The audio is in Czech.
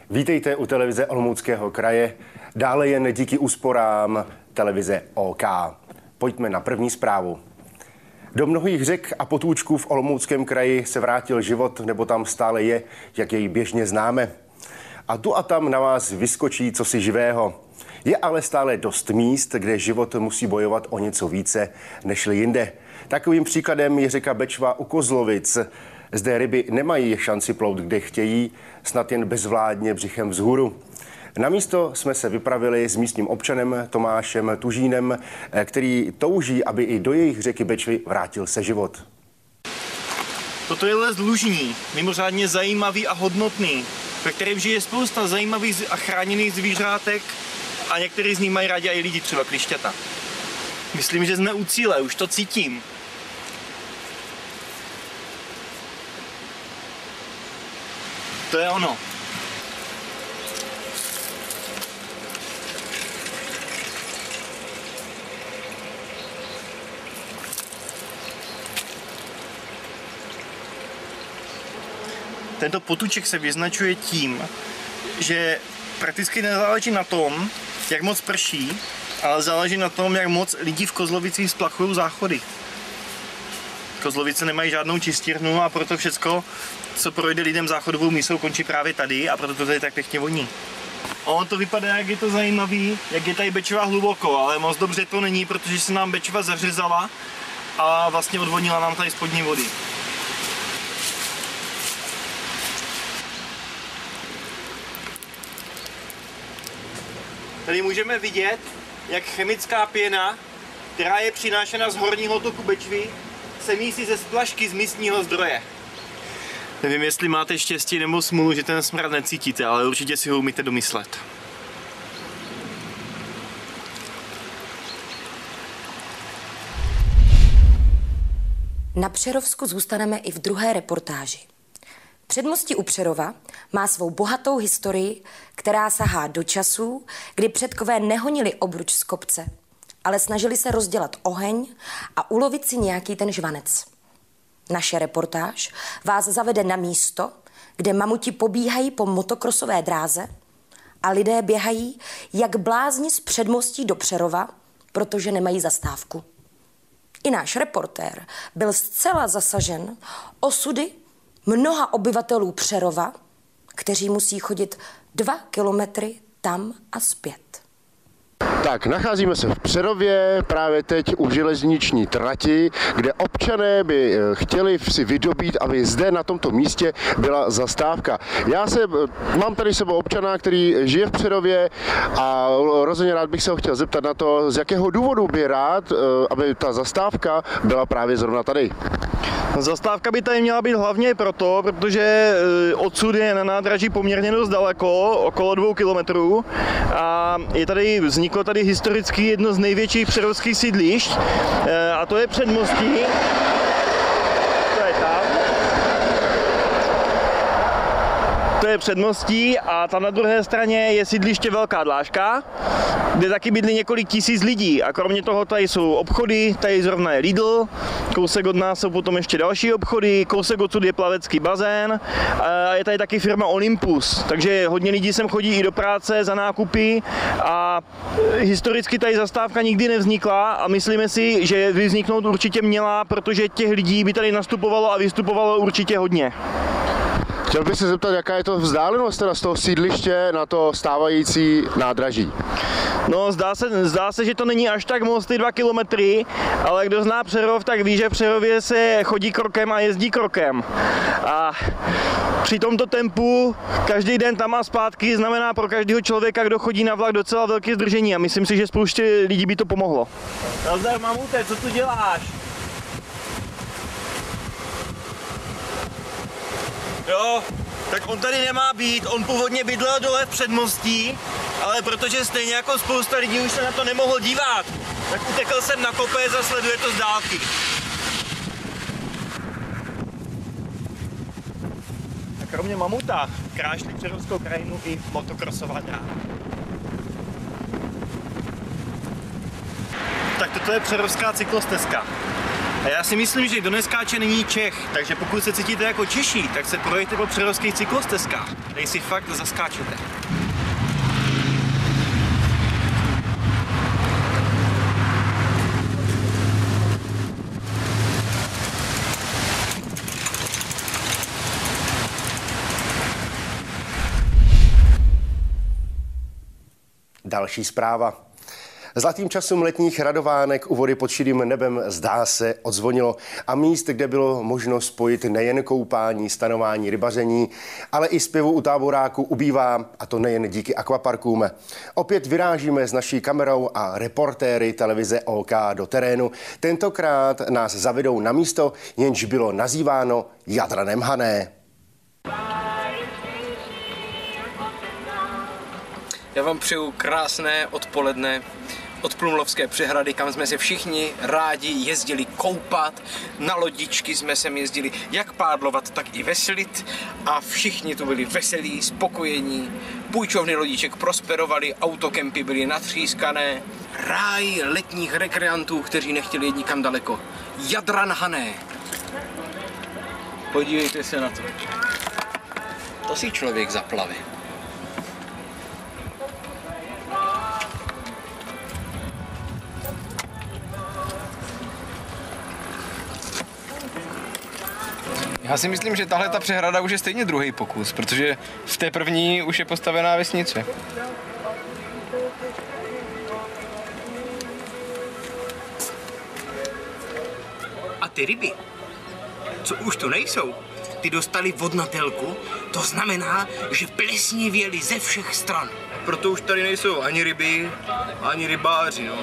Vítejte u televize Olomouckého kraje, dále jen díky úsporám televize OK. Pojďme na první zprávu. Do mnohých řek a potůčků v Olomouckém kraji se vrátil život, nebo tam stále je, jak jej běžně známe. A tu a tam na vás vyskočí cosi živého. Je ale stále dost míst, kde život musí bojovat o něco více nežli jinde. Takovým příkladem je řeka Bečva u Kozlovic. Zde ryby nemají šanci plout, kde chtějí, snad jen bezvládně břichem vzhůru. Na místo jsme se vypravili s místním občanem Tomášem Tužínem, který touží, aby i do jejich řeky Bečvy vrátil se život. Toto je les lužní, mimořádně zajímavý a hodnotný, ve kterém žije spousta zajímavých a chráněných zvířátek a některý z nich mají rádi i lidi, třeba klišťata. Myslím, že jsme u cíle, už to cítím. To je ono. Tento potůček se vyznačuje tím, že prakticky nezáleží na tom, jak moc prší, ale záleží na tom, jak moc lidí v Kozlovicích splachují záchody. Kozlovice nemají žádnou čistírnu a proto všecko, co projde lidem záchodovou mísou, končí právě tady a proto to tady tak pěkně voní. Ono to vypadá, jak je to zajímavý, jak je tady Bečva hluboko, ale moc dobře to není, protože se nám Bečva zařezala a vlastně odvodnila nám tady spodní vody. Tady můžeme vidět, jak chemická pěna, která je přinášena z horního toku Bečvy, se mísí ze splašky z místního zdroje. Nevím, jestli máte štěstí nebo smůlu, že ten smrad necítíte, ale určitě si ho umíte domyslet. Na Přerovsku zůstaneme i v druhé reportáži. Předmostí u Přerova má svou bohatou historii, která sahá do časů, kdy předkové nehonili obruč z kopce, ale snažili se rozdělat oheň a ulovit si nějaký ten žvanec. Naše reportáž vás zavede na místo, kde mamuti pobíhají po motokrosové dráze a lidé běhají jak blázni z předmostí do Přerova, protože nemají zastávku. I náš reportér byl zcela zasažen osudy mnoha obyvatelů Přerova, kteří musí chodit 2 kilometry tam a zpět. Tak, nacházíme se v Přerově, právě teď u železniční trati, kde občané by chtěli si vydobít, aby zde na tomto místě byla zastávka. Mám tady sebou občana, který žije v Přerově a rozhodně rád bych se ho chtěl zeptat na to, z jakého důvodu by rád, aby ta zastávka byla právě zrovna tady. Zastávka by tady měla být hlavně proto, protože odsud je na nádraží poměrně dost daleko, okolo 2 kilometrů a vzniklo tady historicky jedno z největších přerovských sídlišť a to je Předmostí. To je tam. To je Předmostí a tam na druhé straně je sídliště Velká Dlážka, kde taky bydlí několik tisíc lidí a kromě toho tady jsou obchody, tady zrovna je Lidl, kousek od nás jsou potom ještě další obchody, kousek odsud je plavecký bazén a je tady taky firma Olympus, takže hodně lidí sem chodí i do práce za nákupy a historicky tady zastávka nikdy nevznikla a myslíme si, že vzniknout určitě měla, protože těch lidí by tady nastupovalo a vystupovalo určitě hodně. Chtěl bych se zeptat, jaká je to vzdálenost teda z toho sídliště na to stávající nádraží? No, zdá se, že to není až tak moc ty 2 kilometry, ale kdo zná Přerov, tak ví, že v Přerově se chodí krokem a jezdí krokem. A při tomto tempu každý den tam a zpátky znamená pro každého člověka, kdo chodí na vlak, docela velké zdržení a myslím si, že spoustě lidí by to pomohlo. Nazdar, mamute, co tu děláš? Jo, tak on tady nemá být, on původně bydlel dole v Předmostí, ale protože stejně jako spousta lidí už se na to nemohl dívat, tak utekl jsem na kopec a sleduje to z dálky. A kromě mamuta krášlí Přerovskou krajinu i motokrosová dráha. Tak toto je Přerovská cyklostezka. A já si myslím, že kdo neskáče, není Čech, takže pokud se cítíte jako Češi, tak se projďte po přerovských cyklostezkách. Tady si fakt zaskáčete. Další zpráva. Zlatým časům letních radovánek u vody pod širým nebem zdá se odzvonilo a míst, kde bylo možno spojit nejen koupání, stanování, rybaření, ale i zpěvu u táboráku ubývá, a to nejen díky akvaparkům. Opět vyrážíme s naší kamerou a reportéry televize OK do terénu. Tentokrát nás zavedou na místo, jenž bylo nazýváno Jadranem Hané. Já vám přeju krásné odpoledne od Plumlovské přehrady, kam jsme se všichni rádi jezdili koupat. Na lodičky jsme sem jezdili jak pádlovat, tak i veslit a všichni tu byli veselí, spokojení. Půjčovny lodiček prosperovaly, autokempy byly natřískané. Ráj letních rekreantů, kteří nechtěli jít nikam daleko. Jadran Hané. Podívejte se na to. To si člověk zaplaví. Já si myslím, že tahle ta přehrada už je stejně druhý pokus, protože v té první už je postavená vesnice. A ty ryby, co už tu nejsou, ty dostali vodnatelku, to znamená, že plesni věli ze všech stran. Proto už tady nejsou ani ryby, ani rybáři, no.